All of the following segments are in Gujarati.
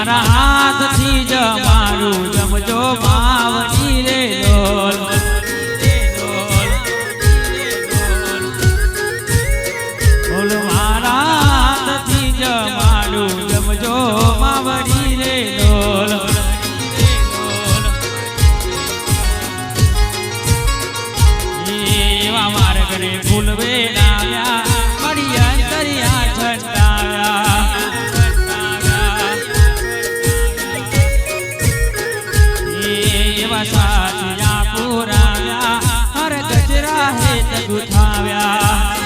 મારા હાથથી જ મારું જમજો માવડી રે લોલ બોલ મારા હાથથી જ મારું જમજો માવડી રે લોલ એવા મારા ઘરે ફૂલ વેલાવ્યા મારી અંતરિયા ઠંડાવ્યા એવા સાચિયા પુરાવ્યા હર ગજરા હેત ગુથાવ્યા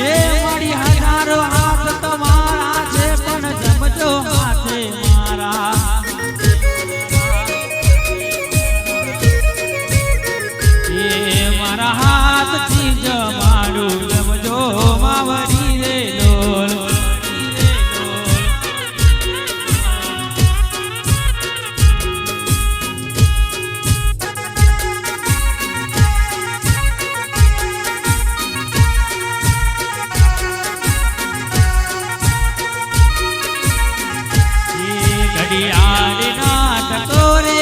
એ મારી હજારો હાથ તમારા છે પણ જમજો હાથે મારા મારા હાથથી જ મારું જમજો માવડી રે લોલ ઘડિયાળના ટકોરે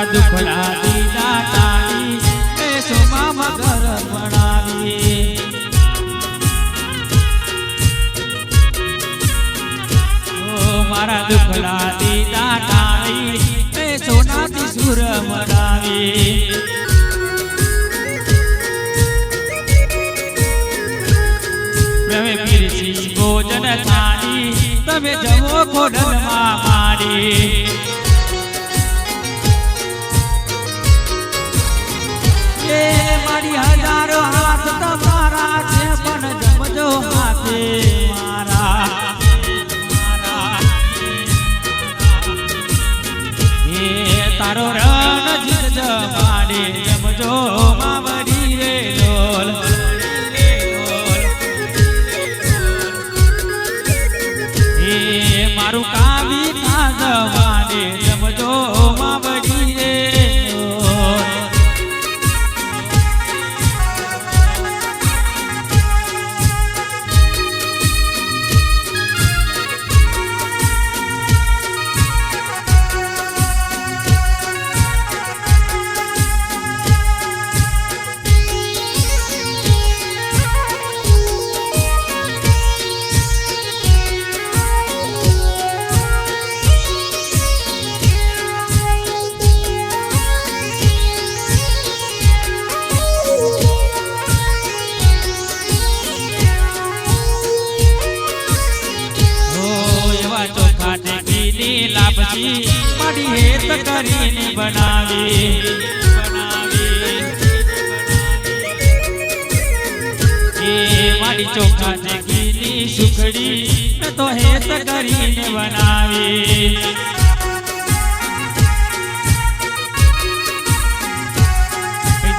દુખડા દીધા તાળી એ સોમા મગર બનાવી ઓ મારા દુખડા દીધા તાળી એ સોનાથી સુર મરાવી પ્રેમે પીરસી ભોજન થાળી તમે જમો ખોડલમાં મારી મારી હજારો હાથ તમારા છે પણ જમજો હાથે મારા એ તારો રણ જીત જમાડે જમજો માવડી રે લોલ એ મારું કાવી ના જમાડે જમજો માવડી રે લોલ લાપસી મારી હેત કરીને બનાવી એ મારી ચોખા દેખીની સુખડી તો હેત કરીને બનાવી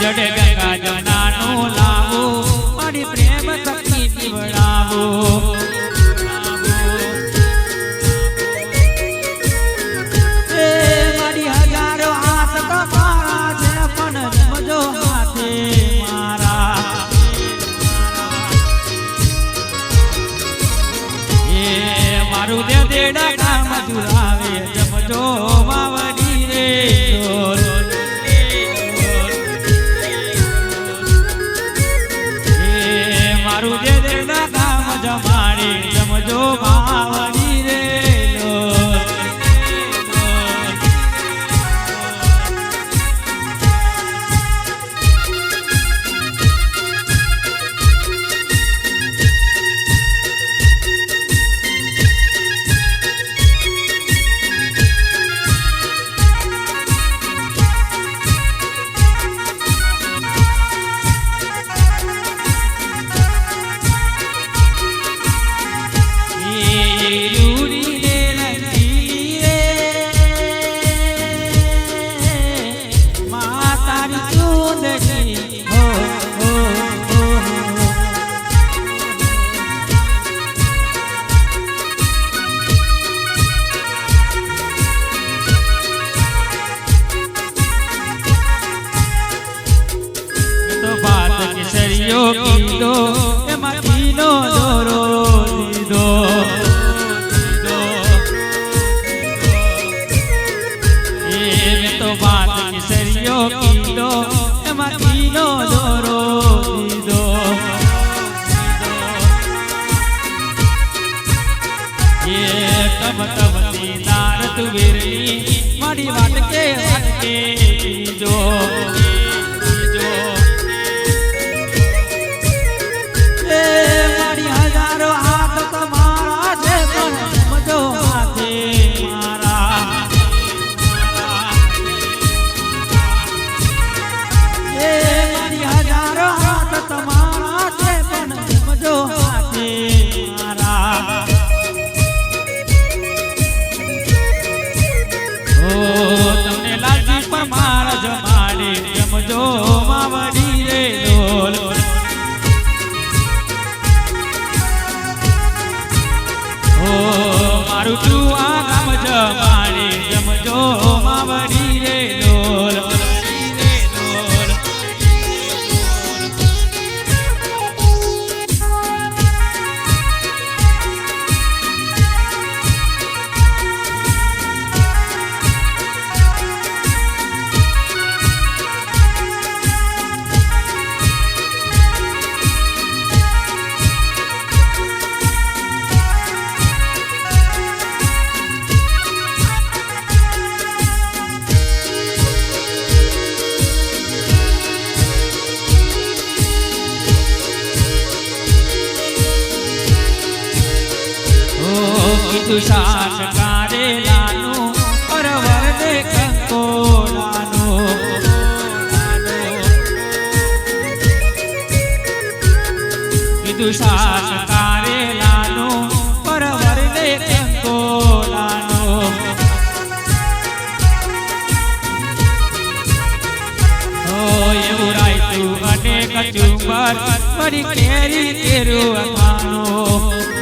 જડે ગંગા જનાનો લાવો મારી પ્રેમ શક્તિ પીવડાવો મારું દે દેડા કામ દુરાવે જમજો માવડી રે લોલ મારું દે દેડા કામ જમાડે જમજો માવડી રે લોલ કેસરિયો કીધો એમાં ઘીનો દોરો દીધો મેં તો વાત કેસરિયો કીધો એમાં ઘીનો દોરો દીધો તમ તમતી દાર તુવેરની મારી વાટકે વાટકે જો મારી હજારો હાથ તમારા છે પણ સમજો હાથે મારા મારી હજારો હાથ તમારા છે પણ સમજો હાથે મારા તમને લાગી પણ મારા જમાડે જમજો માવડી રે ઢોલ મારું છું આ ગામ જમાડે જમજો માવડી રે ઢોલ કીધું સાસ કારેલાનું પરવર દે કંકોડાનું કીધું સાસ કારેલાનું પરવર દે કંકોડાનું એવું રાયતું અને કચુંબર ફરી કેરી તેરું અખાનું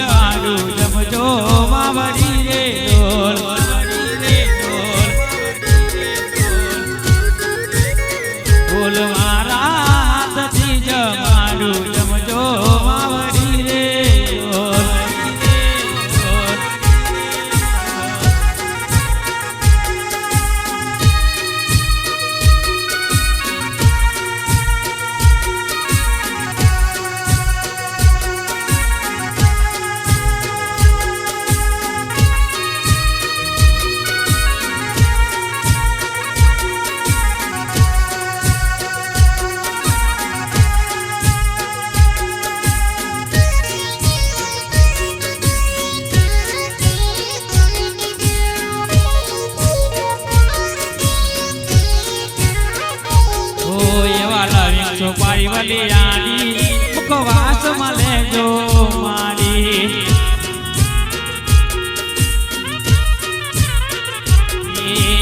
મારું જમજો માવડી રે ઢોલ ઢોલ મારા હાથથી જ મારું જમજો માવડી રે ઢોલ ચોપાઈ વલિયાની મુખવાસ મળે જો મારી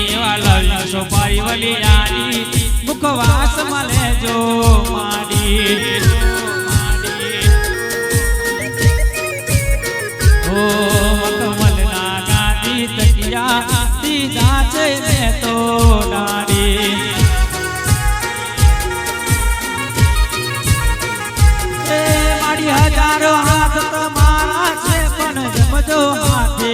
એવા લવ્યા ચોપાઈ વલિયાની મુખવાસ મળે જો મારી મખમલના ગાંધી તકિયા દીધા છે મેં તો ડાળી હજારો હાથ તમારા છે પણ જમજો હાથે